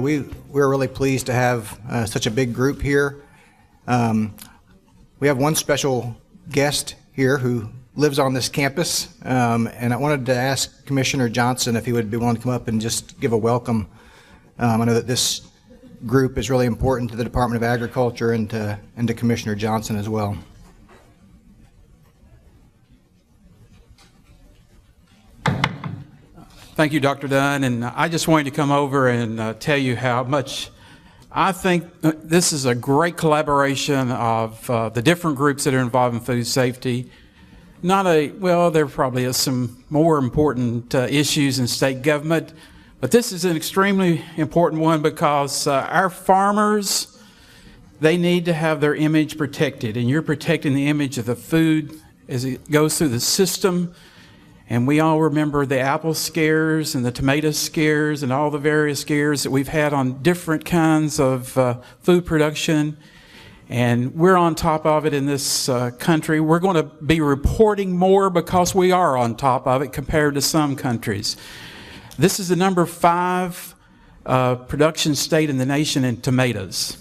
we're really pleased to have such a big group here. We have one special guest here who lives on this campus, and I wanted to ask Commissioner Johnson if he would be willing to come up and just give a welcome. I know that this group is really important to the Department of Agriculture and to Commissioner Johnson as well. Thank you, Dr. Dunn, and I just wanted to come over and tell you how much I think this is a great collaboration of the different groups that are involved in food safety. There probably is some more important issues in state government, but this is an extremely important one because our farmers, they need to have their image protected, and you're protecting the image of the food as it goes through the system. And we all remember the apple scares and the tomato scares and all the various scares that we've had on different kinds of food production. And we're on top of it in this country. We're going to be reporting more because we are on top of it compared to some countries. This is the number 5 production state in the nation in tomatoes.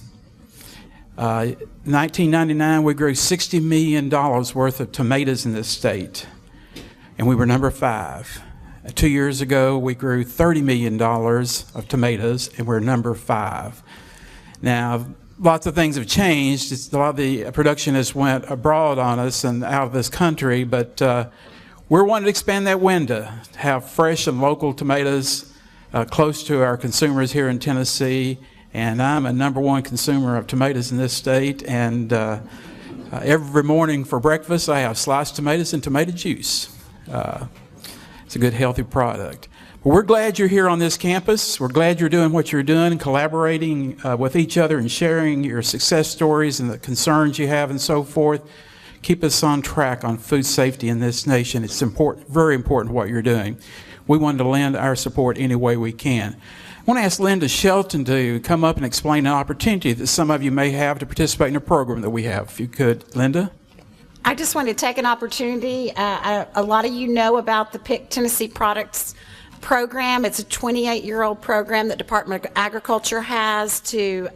1999, we grew $60 million worth of tomatoes in this state, and we were number 5. 2 years ago, we grew $30 million of tomatoes, and we're number 5. Now, lots of things have changed. A lot of the production has went abroad on us and out of this country, but we're wanting to expand that window, have fresh and local tomatoes close to our consumers here in Tennessee. And I'm a number 1 consumer of tomatoes in this state. And every morning for breakfast, I have sliced tomatoes and tomato juice. It's a good, healthy product. But we're glad you're here on this campus. We're glad you're doing what you're doing and collaborating with each other and sharing your success stories and the concerns you have and so forth. Keep us on track on food safety in this nation. It's important, very important what you're doing. We want to lend our support any way we can. I want to ask Linda Shelton to come up and explain an opportunity that some of you may have to participate in a program that we have. If you could, Linda. I just want to take an opportunity. A lot of you know about the Pick Tennessee Products program. It's a 28-year-old program that Department of Agriculture has to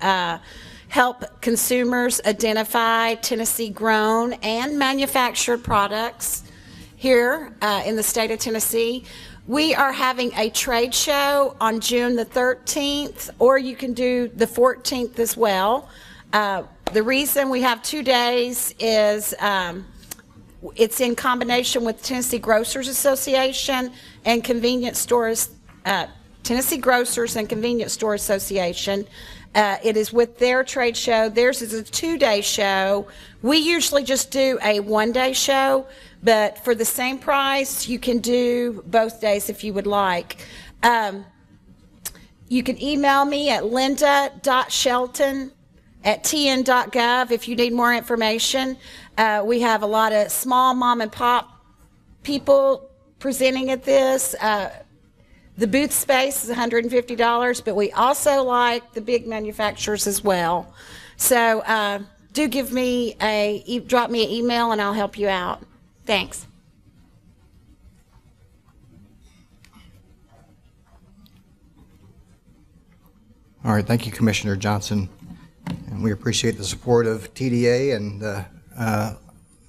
help consumers identify Tennessee-grown and manufactured products here in the state of Tennessee. We are having a trade show on June the 13th, or you can do the 14th as well. The reason we have 2 days is it's in combination with Tennessee Grocers Association and Convenience Stores, Tennessee Grocers and Convenience Store Association. It is with their trade show. Theirs is a 2-day show. We usually just do a 1-day show, but for the same price, you can do both days if you would like. You can email me at linda.shelton@tn.gov if you need more information. We have a lot of small mom and pop people presenting at this. The booth space is $150, but we also like the big manufacturers as well. So do drop me an email and I'll help you out. Thanks. All right, thank you, Commissioner Johnson. And we appreciate the support of TDA, and a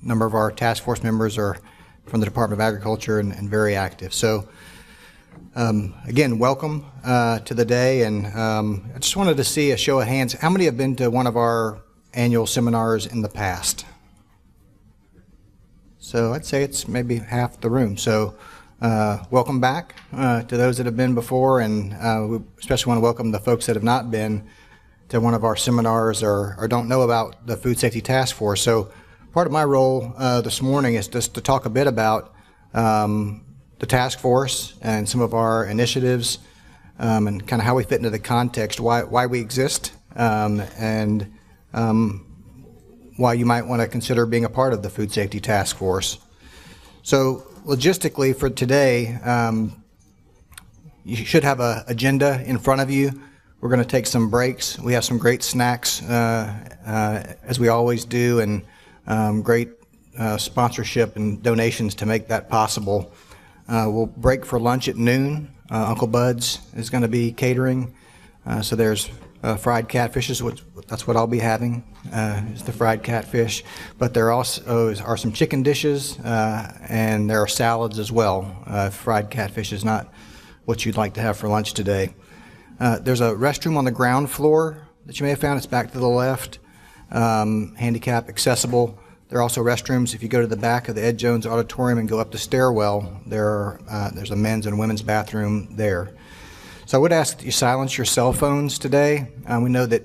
number of our task force members are from the Department of Agriculture and very active. So again, welcome to the day, and I just wanted to see a show of hands. How many have been to one of our annual seminars in the past? So I'd say it's maybe half the room. So welcome back to those that have been before, and we especially want to welcome the folks that have not been to one of our seminars or don't know about the Food Safety Task Force. So part of my role this morning is just to talk a bit about the task force and some of our initiatives and kind of how we fit into the context, why we exist, and why you might want to consider being a part of the Food Safety Task Force. So logistically for today, you should have an agenda in front of you. We're going to take some breaks. We have some great snacks, as we always do, and great sponsorship and donations to make that possible. We'll break for lunch at noon. Uncle Bud's is going to be catering. So there's fried catfishes, which that's what I'll be having, is the fried catfish. But there also are some chicken dishes, and there are salads as well. Fried catfish is not what you'd like to have for lunch today. There's a restroom on the ground floor that you may have found. It's back to the left, handicap accessible. There are also restrooms. If you go to the back of the Ed Jones Auditorium and go up the stairwell, there's a men's and women's bathroom there. So I would ask that you silence your cell phones today. We know that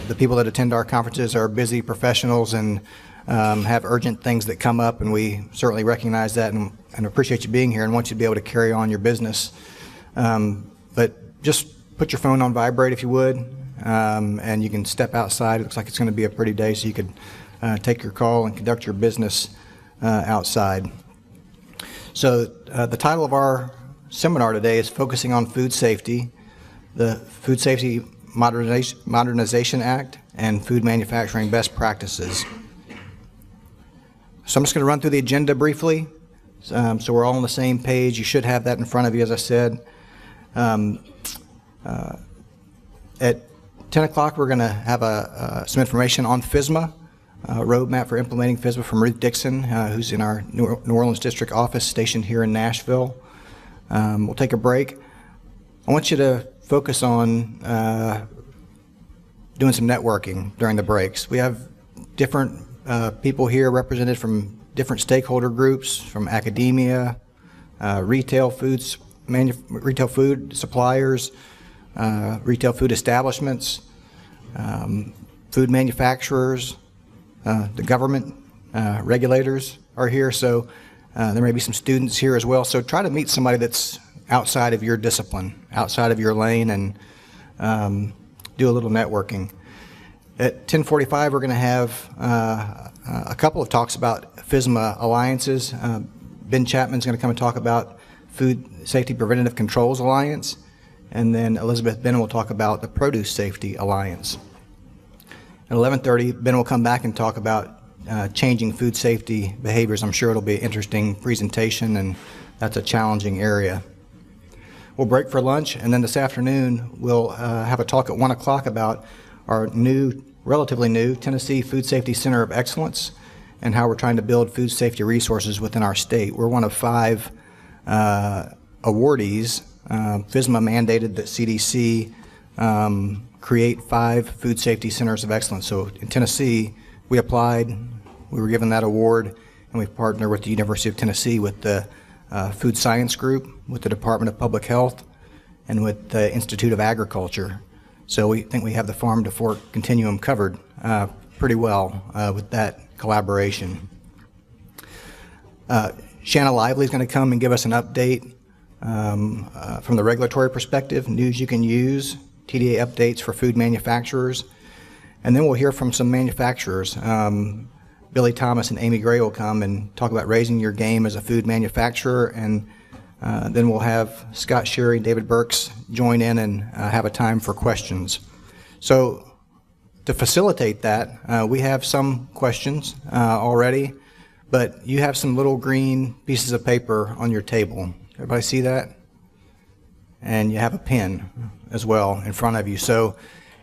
the people that attend our conferences are busy professionals and have urgent things that come up, and we certainly recognize that and appreciate you being here and want you to be able to carry on your business. But just put your phone on vibrate if you would, and you can step outside. It looks like it's going to be a pretty day, so you could take your call and conduct your business outside. So the title of our seminar today is focusing on food safety, the Food Safety Modernization Act, and food manufacturing best practices. So I'm just going to run through the agenda briefly, so we're all on the same page. You should have that in front of you, as I said. At 10 o'clock, we're going to have some information on FSMA, roadmap for implementing FSMA from Ruth Dixon, who's in our New Orleans District office stationed here in Nashville. We'll take a break. I want you to focus on doing some networking during the breaks. We have different people here represented from different stakeholder groups, from academia, retail food suppliers, retail food establishments, food manufacturers, the government, regulators are here. So there may be some students here as well. So try to meet somebody that's outside of your discipline, outside of your lane, and do a little networking. At 10:45, we're going to have a couple of talks about FSMA alliances. Ben Chapman's going to come and talk about Food Safety Preventative Controls Alliance, and then Elizabeth Ben will talk about the Produce Safety Alliance. At 11:30, Ben will come back and talk about changing food safety behaviors. I'm sure it'll be an interesting presentation, and that's a challenging area. We'll break for lunch, and then this afternoon we'll have a talk at 1 o'clock about our relatively new Tennessee Food Safety Center of Excellence and how we're trying to build food safety resources within our state. We're one of 5 awardees. FSMA mandated that CDC create 5 food safety centers of excellence. So in Tennessee, we applied, we were given that award, and we've partnered with the University of Tennessee with the Food Science Group, with the Department of Public Health, and with the Institute of Agriculture. So we think we have the farm to fork continuum covered pretty well with that collaboration. Shanna Lively is going to come and give us an update from the regulatory perspective, news you can use, TDA updates for food manufacturers, and then we'll hear from some manufacturers. Billy Thomas and Amy Gray will come and talk about raising your game as a food manufacturer, and then we'll have Scott Sherry and David Burks join in and have a time for questions. So to facilitate that, we have some questions already, but you have some little green pieces of paper on your table. Everybody see that? And you have a pen as well in front of you. So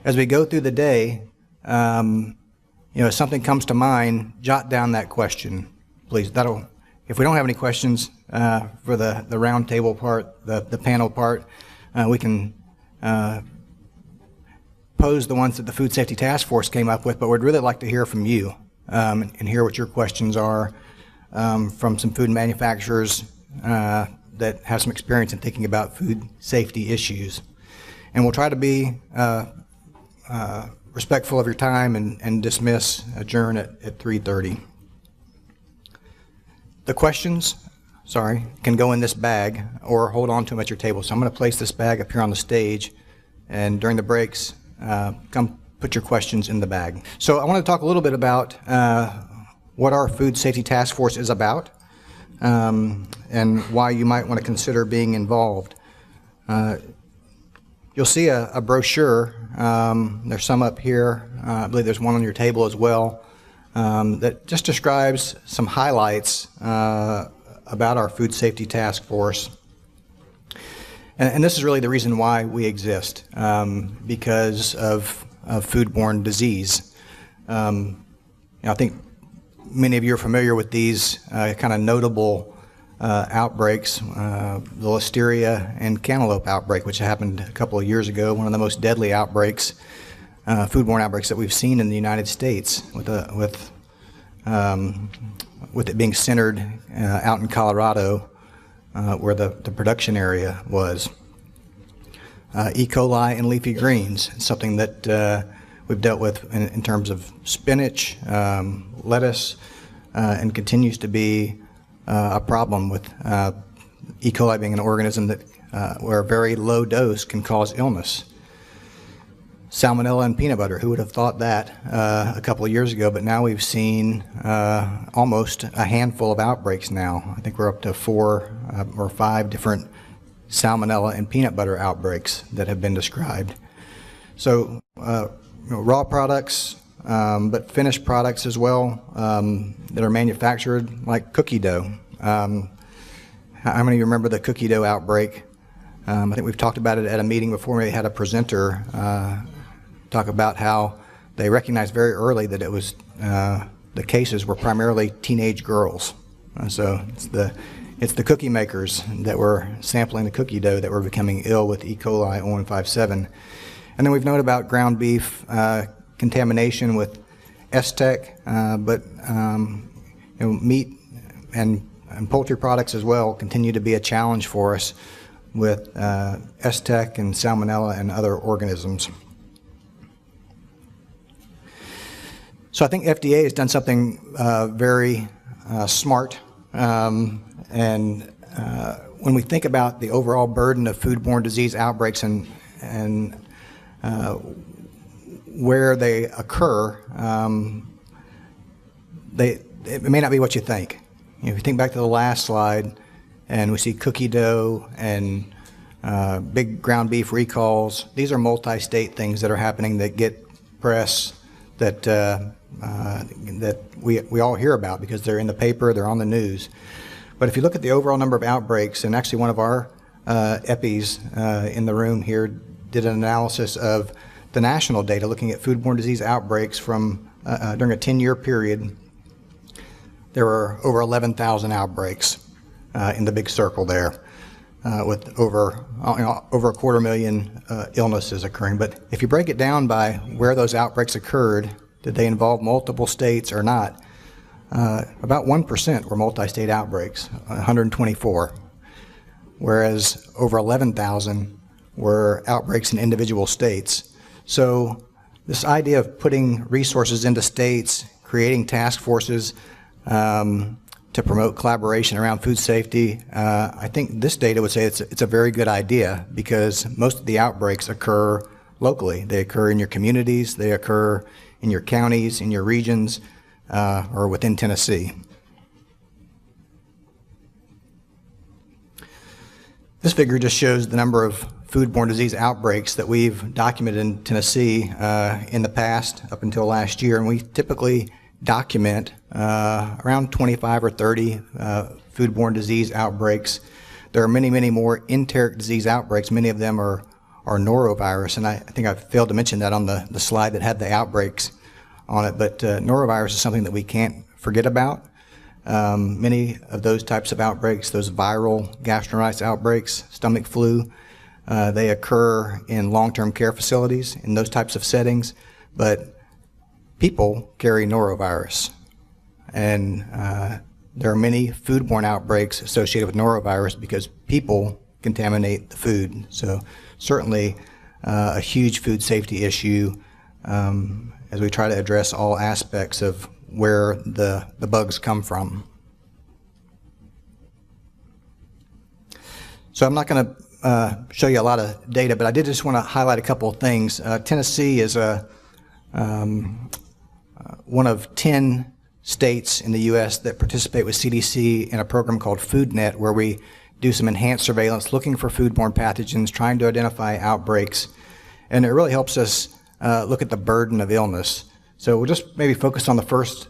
as we go through the day, if something comes to mind, jot down that question, please. If we don't have any questions for the round table part, the panel part, we can pose the ones that the Food Safety Task Force came up with, but we'd really like to hear from you and hear what your questions are from some food manufacturers that have some experience in thinking about food safety issues. And we'll try to be respectful of your time and adjourn at 3:30. The questions, can go in this bag or hold on to them at your table. So I'm going to place this bag up here on the stage, and during the breaks, come put your questions in the bag. So I want to talk a little bit about what our Food Safety Task Force is about and why you might want to consider being involved. You'll see a brochure. There's some up here. I believe there's one on your table as well that just describes some highlights about our Food Safety Task Force. And this is really the reason why we exist, because of foodborne disease. I think many of you are familiar with these kind of notable outbreaks, the listeria and cantaloupe outbreak, which happened a couple of years ago, one of the most deadly outbreaks, foodborne outbreaks that we've seen in the United States, with it being centered out in Colorado, where the production area was. E. coli and leafy greens, something that we've dealt with in terms of spinach, lettuce, and continues to be a problem with E. coli being an organism that where a very low dose can cause illness. Salmonella in peanut butter, who would have thought that a couple of years ago, but now we've seen almost a handful of outbreaks now. I think we're up to 4 or 5 different salmonella and peanut butter outbreaks that have been described. So raw products, but finished products as well that are manufactured, like cookie dough. How many of you remember the cookie dough outbreak? I think we've talked about it at a meeting before. We had a presenter talk about how they recognized very early that it was the cases were primarily teenage girls. So it's the cookie makers that were sampling the cookie dough that were becoming ill with E. coli 0157. And then we've known about ground beef contamination with STEC, but meat and poultry products as well continue to be a challenge for us with STEC and salmonella and other organisms. So I think FDA has done something very smart, and when we think about the overall burden of foodborne disease outbreaks and where they occur, it may not be what you think. If you think back to the last slide, and we see cookie dough and big ground beef recalls, these are multi-state things that are happening that get press that we all hear about because they're in the paper, they're on the news. But if you look at the overall number of outbreaks, and actually one of our EPIs in the room here did an analysis of the national data looking at foodborne disease outbreaks from during a 10-year period. There were over 11,000 outbreaks in the big circle there, with over 250,000 illnesses occurring. But if you break it down by where those outbreaks occurred, did they involve multiple states or not? About 1% were multi-state outbreaks, 124, whereas over 11,000 were outbreaks in individual states. So this idea of putting resources into states, creating task forces to promote collaboration around food safety, I think this data would say it's a very good idea because most of the outbreaks occur locally. They occur in your communities, they occur in your counties, in your regions, or within Tennessee. This figure just shows the number of foodborne disease outbreaks that we've documented in Tennessee in the past up until last year, and we typically document around 25 or 30 foodborne disease outbreaks. There are many, many more enteric disease outbreaks. Many of them are norovirus, and I think I failed to mention that on the slide that had the outbreaks on it, but norovirus is something that we can't forget about. Many of those types of outbreaks, those viral gastronitis outbreaks, stomach flu, they occur in long-term care facilities in those types of settings, but people carry norovirus, and there are many foodborne outbreaks associated with norovirus because people contaminate the food. So certainly a huge food safety issue as we try to address all aspects of where the bugs come from. So I'm not going to show you a lot of data, but I did just want to highlight a couple of things. Tennessee is one of 10 states in the U.S. that participate with CDC in a program called FoodNet, where we do some enhanced surveillance looking for foodborne pathogens, trying to identify outbreaks, and it really helps us look at the burden of illness. So we'll just maybe focus on the first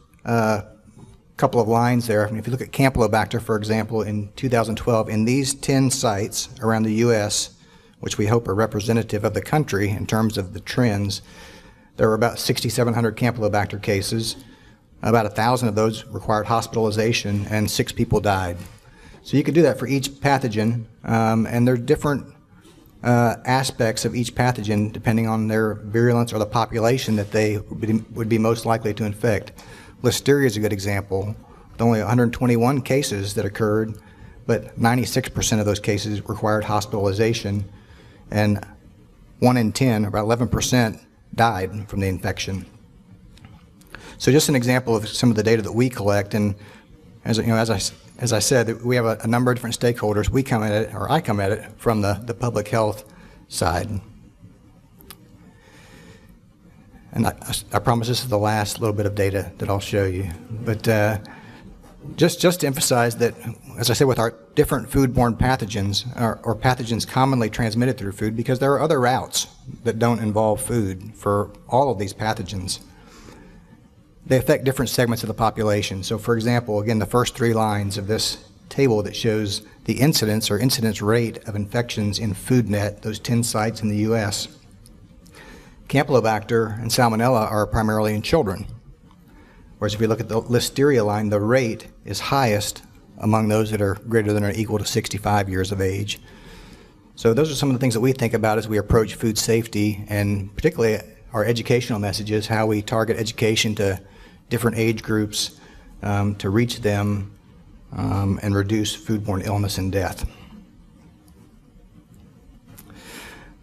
couple of lines there. I mean, if you look at Campylobacter, for example, in 2012, in these 10 sites around the U.S., which we hope are representative of the country in terms of the trends, there were about 6,700 Campylobacter cases. About 1,000 of those required hospitalization, and 6 people died. So you could do that for each pathogen, and there are different aspects of each pathogen depending on their virulence or the population that they would be most likely to infect. Listeria is a good example, with only 121 cases that occurred, but 96% of those cases required hospitalization, and 1 in 10, about 11%, died from the infection. So just an example of some of the data that we collect, and as I said, we have a number of different stakeholders. We come at it, or I come at it, from the public health side. And I promise this is the last little bit of data that I'll show you. But just to emphasize that, as I said, with our different foodborne pathogens, or pathogens commonly transmitted through food, because there are other routes that don't involve food for all of these pathogens. They affect different segments of the population. So for example, again, the first 3 lines of this table that shows the incidence or incidence rate of infections in FoodNet, those 10 sites in the U.S. Campylobacter and Salmonella are primarily in children. Whereas if you look at the Listeria line, the rate is highest among those that are greater than or equal to 65 years of age. So those are some of the things that we think about as we approach food safety, and particularly our educational messages, how we target education to different age groups to reach them and reduce foodborne illness and death.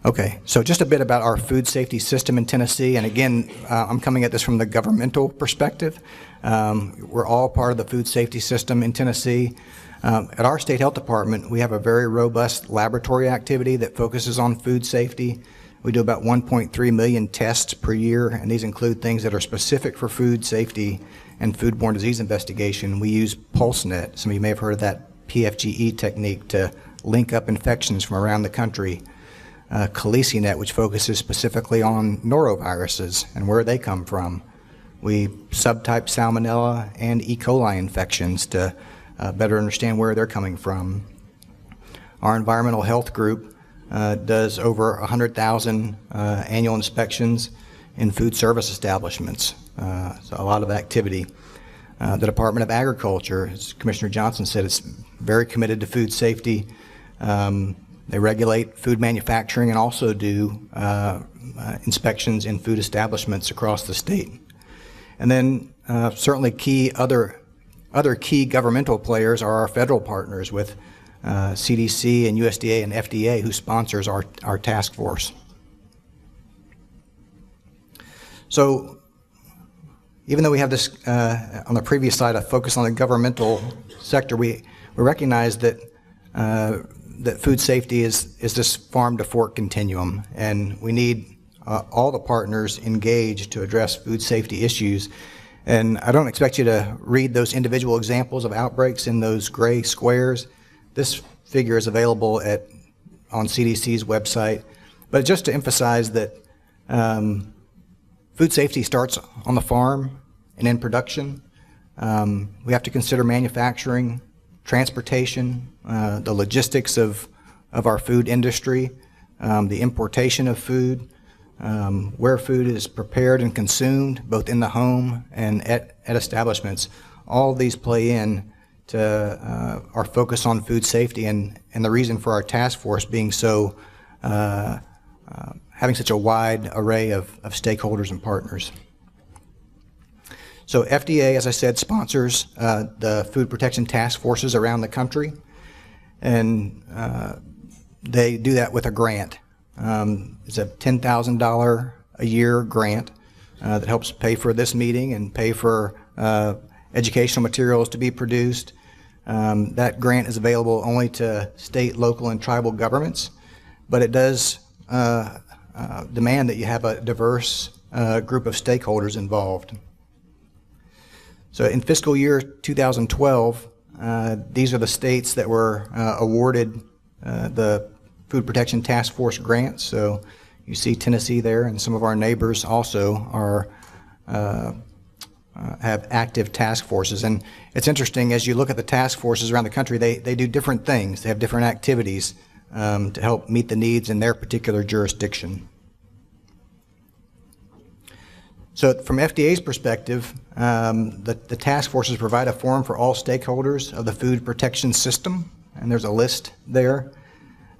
Okay, so just a bit about our food safety system in Tennessee, and again, I'm coming at this from the governmental perspective. We're all part of the food safety system in Tennessee. At our state health department, we have a very robust laboratory activity that focuses on food safety. We do about 1.3 million tests per year, and these include things that are specific for food safety and foodborne disease investigation. We use PulseNet. Some of you may have heard of that PFGE technique to link up infections from around the country. CaliciNet, which focuses specifically on noroviruses and where they come from. We subtype Salmonella and E. coli infections to better understand where they're coming from. Our environmental health group does over 100,000 annual inspections in food service establishments, so a lot of activity. The Department of Agriculture, as Commissioner Johnson said, is very committed to food safety. They regulate food manufacturing and also do inspections in food establishments across the state. And then certainly other key governmental players are our federal partners with CDC and USDA and FDA, who sponsors our task force. So even though we have this, on the previous slide, a focus on the governmental sector, we recognize that that food safety is this farm to fork continuum, and we need all the partners engaged to address food safety issues. And I don't expect you to read those individual examples of outbreaks in those gray squares. This figure is available on CDC's website, but just to emphasize that food safety starts on the farm and in production. We have to consider manufacturing, transportation, the logistics of our food industry, the importation of food, where food is prepared and consumed, both in the home and at establishments. All of these play in to our focus on food safety and the reason for our task force being so, having such a wide array of stakeholders and partners. So FDA, as I said, sponsors the food protection task forces around the country, and they do that with a grant. It's a $10,000 a year grant that helps pay for this meeting and pay for educational materials to be produced. That grant is available only to state, local, and tribal governments, but it does demand that you have a diverse group of stakeholders involved. So in fiscal year 2012, these are the states that were awarded the Food Protection Task Force grants. So you see Tennessee there, and some of our neighbors also are have active task forces. And it's interesting, as you look at the task forces around the country, they do different things. They have different activities. to help meet the needs in their particular jurisdiction. So from FDA's perspective, the task forces provide a forum for all stakeholders of the food protection system, and there's a list there.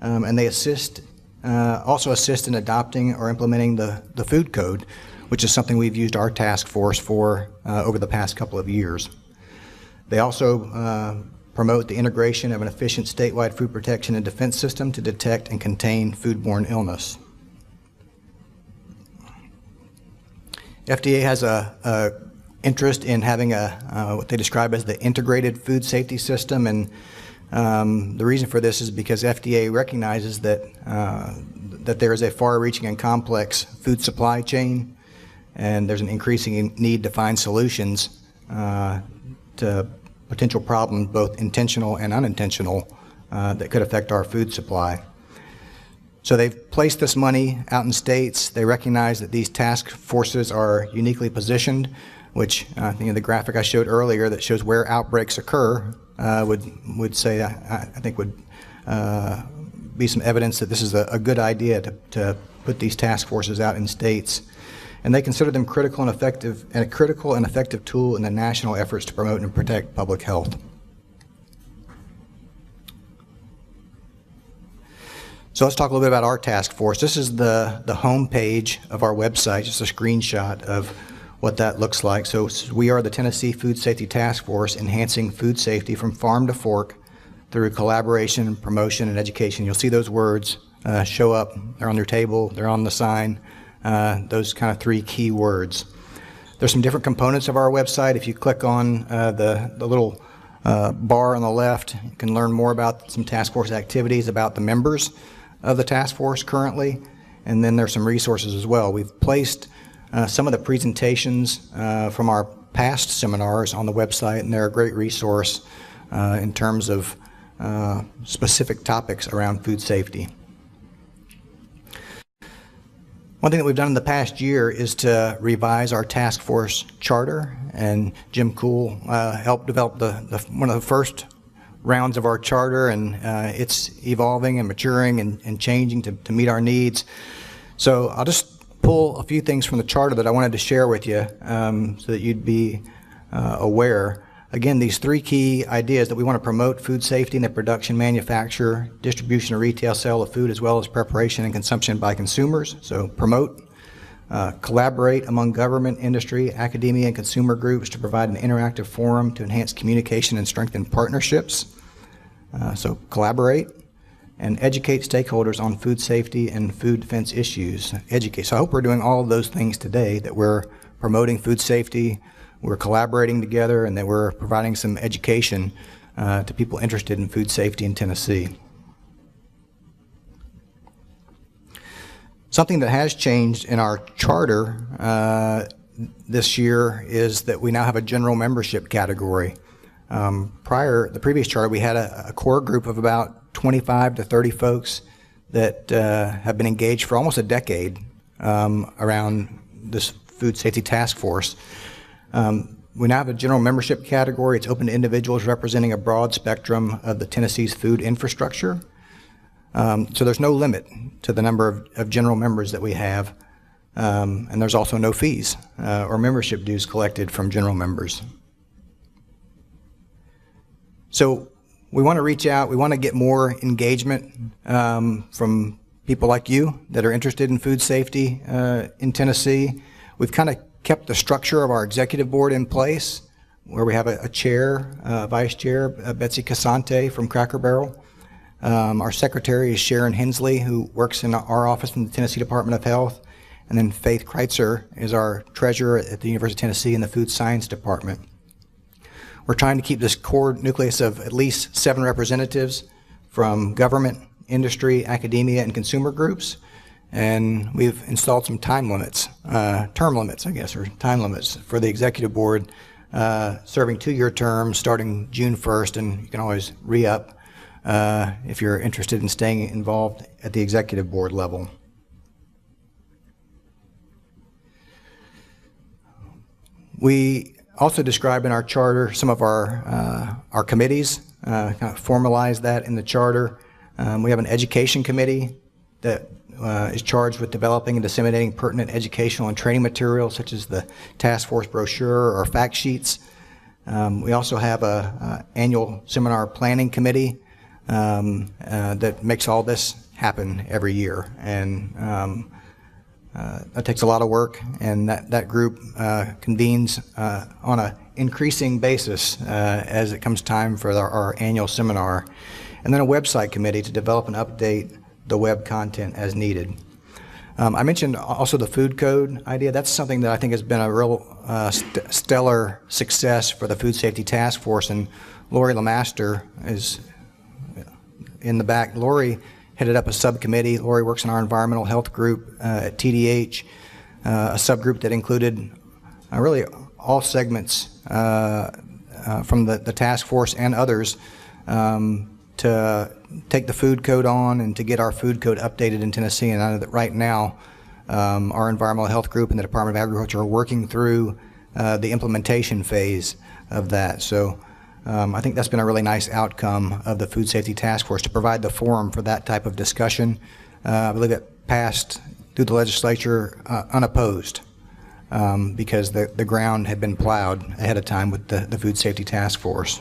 And they also assist in adopting or implementing the food code, which is something we've used our task force for over the past couple of years. They also promote the integration of an efficient statewide food protection and defense system to detect and contain foodborne illness. FDA has a interest in having what they describe as the integrated food safety system, and the reason for this is because FDA recognizes that there is a far-reaching and complex food supply chain, and there's an increasing need to find solutions to potential problems, both intentional and unintentional, that could affect our food supply. So they've placed this money out in states. They recognize that these task forces are uniquely positioned, which I think in the graphic I showed earlier that shows where outbreaks occur would say, I think would be some evidence that this is a good idea to put these task forces out in states. And they consider them critical and effective tool in the national efforts to promote and protect public health. So let's talk a little bit about our task force. This is the home page of our website, just a screenshot of what that looks like. So we are the Tennessee Food Safety Task Force, enhancing food safety from farm to fork through collaboration, promotion, and education. You'll see those words show up. They're on your table. They're on the sign. Those kind of three key words. There's some different components of our website. If you click on the little bar on the left, you can learn more about some task force activities, about the members of the task force currently, and then there's some resources as well. We've placed some of the presentations from our past seminars on the website, and they're a great resource in terms of specific topics around food safety. One thing that we've done in the past year is to revise our task force charter, and Jim Cool helped develop one of the first rounds of our charter, and it's evolving and maturing and changing to meet our needs. So I'll just pull a few things from the charter that I wanted to share with you so that you'd be aware. Again, these three key ideas that we want to promote food safety in the production, manufacture, distribution, or retail sale of food, as well as preparation and consumption by consumers. So promote, collaborate among government, industry, academia, and consumer groups to provide an interactive forum to enhance communication and strengthen partnerships. So collaborate, and educate stakeholders on food safety and food defense issues. Educate. So I hope we're doing all of those things today, that we're promoting food safety, we're collaborating together, and that we're providing some education to people interested in food safety in Tennessee. Something that has changed in our charter this year is that we now have a general membership category. The previous charter, we had a core group of about 25 to 30 folks that have been engaged for almost a decade around this food safety task force. We now have a general membership category. It's open to individuals representing a broad spectrum of the Tennessee's food infrastructure. So there's no limit to the number of general members that we have, and there's also no fees or membership dues collected from general members. So we want to reach out, we want to get more engagement from people like you that are interested in food safety in Tennessee. We've kind of kept the structure of our executive board in place, where we have a chair, vice chair, Betsy Casante from Cracker Barrel. Our secretary is Sharon Hensley, who works in our office in the Tennessee Department of Health. And then Faith Kreitzer is our treasurer at the University of Tennessee in the Food Science Department. We're trying to keep this core nucleus of at least 7 representatives from government, industry, academia, and consumer groups. And we've installed some time limits, term limits, I guess, or time limits for the executive board, serving 2-year terms starting June 1st, and you can always re-up if you're interested in staying involved at the executive board level. We also describe in our charter some of our committees, kind of formalize that in the charter. We have an education committee that is charged with developing and disseminating pertinent educational and training materials such as the task force brochure or fact sheets. We also have a annual seminar planning committee that makes all this happen every year, and that takes a lot of work, and that group convenes on an increasing basis as it comes time for our annual seminar. And then a website committee to develop and update the web content as needed. I mentioned also the food code idea. That's something that I think has been a real stellar success for the Food Safety Task Force, and Lori LeMaster is in the back. Lori headed up a subcommittee. Lori works in our environmental health group at TDH, a subgroup that included really all segments from the task force and others to take the food code on and to get our food code updated in Tennessee. And I know that right now our environmental health group and the Department of Agriculture are working through the implementation phase of that. So I think that's been a really nice outcome of the Food Safety Task Force to provide the forum for that type of discussion. I believe it passed through the legislature unopposed because the ground had been plowed ahead of time with the Food Safety Task Force.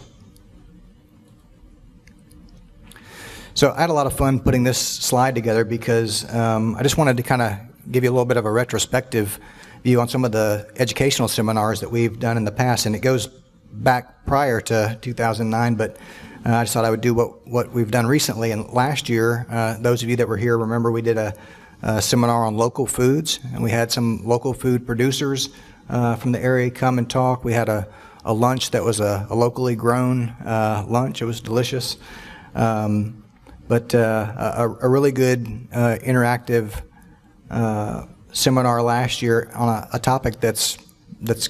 So I had a lot of fun putting this slide together because I just wanted to kind of give you a little bit of a retrospective view on some of the educational seminars that we've done in the past, and it goes back prior to 2009, but I just thought I would do what we've done recently. And last year, those of you that were here remember we did a seminar on local foods, and we had some local food producers from the area come and talk. We had a lunch that was a locally grown lunch. It was delicious. But a really good interactive seminar last year on a topic that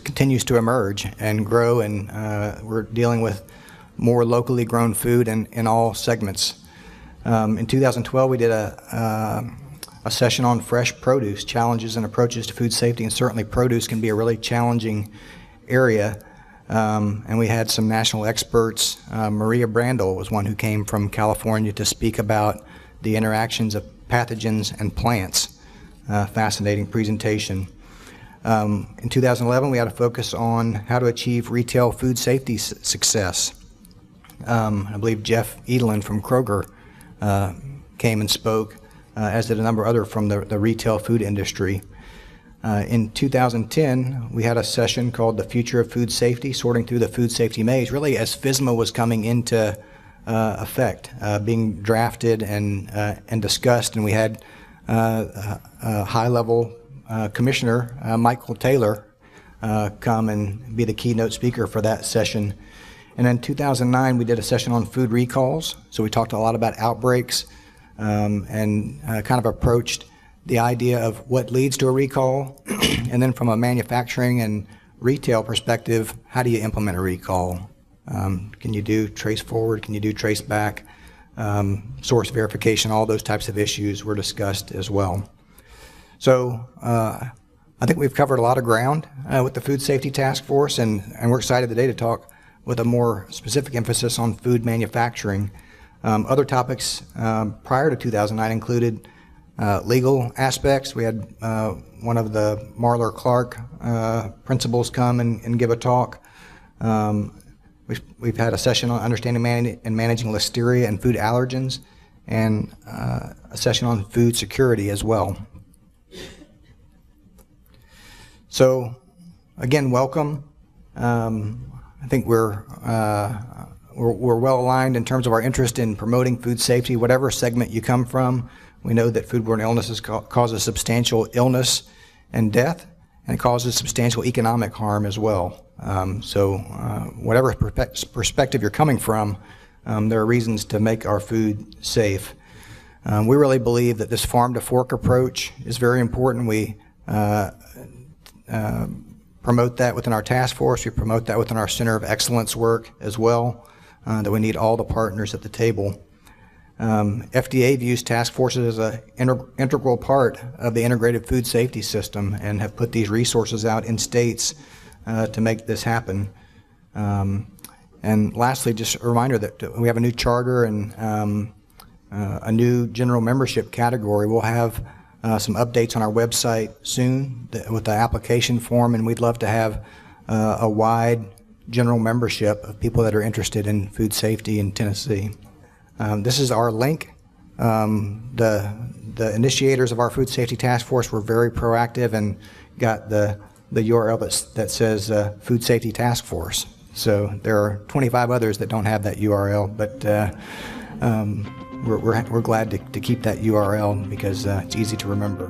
continues to emerge and grow, and we're dealing with more locally grown food in all segments. In 2012, we did a session on fresh produce, challenges and approaches to food safety, and certainly produce can be a really challenging area. And we had some national experts. Maria Brandel was one who came from California to speak about the interactions of pathogens and plants. Fascinating presentation. In 2011, we had a focus on how to achieve retail food safety success. I believe Jeff Edelin from Kroger came and spoke, as did a number of others from the retail food industry. In 2010, we had a session called The Future of Food Safety, Sorting Through the Food Safety Maze, really as FSMA was coming into effect, being drafted and discussed, and we had a high-level Commissioner Michael Taylor come and be the keynote speaker for that session. And in 2009, we did a session on food recalls, so we talked a lot about outbreaks and kind of approached the idea of what leads to a recall, and then from a manufacturing and retail perspective, how do you implement a recall? Can you do trace forward? Can you do trace back? Source verification, all those types of issues were discussed as well. So I think we've covered a lot of ground with the Food Safety Task Force, and we're excited today to talk with a more specific emphasis on food manufacturing. Other topics prior to 2009 included legal aspects. We had one of the Marler Clark principals come and give a talk. We've had a session on understanding and managing listeria and food allergens, and a session on food security as well. So, again, welcome. I think we're well aligned in terms of our interest in promoting food safety, whatever segment you come from. We know that foodborne illnesses causes substantial illness and death, and it causes substantial economic harm as well. So whatever perspective you're coming from, there are reasons to make our food safe. We really believe that this farm-to-fork approach is very important. We promote that within our task force. We promote that within our Center of Excellence work as well, that we need all the partners at the table. FDA views task forces as an integral part of the integrated food safety system and have put these resources out in states to make this happen. And lastly, just a reminder that we have a new charter, and a new general membership category. We'll have some updates on our website soon with the application form, and we'd love to have a wide general membership of people that are interested in food safety in Tennessee. This is our link. The initiators of our food safety task force were very proactive and got the URL that says Food Safety Task Force. So there are 25 others that don't have that URL, but we're glad to keep that URL because it's easy to remember.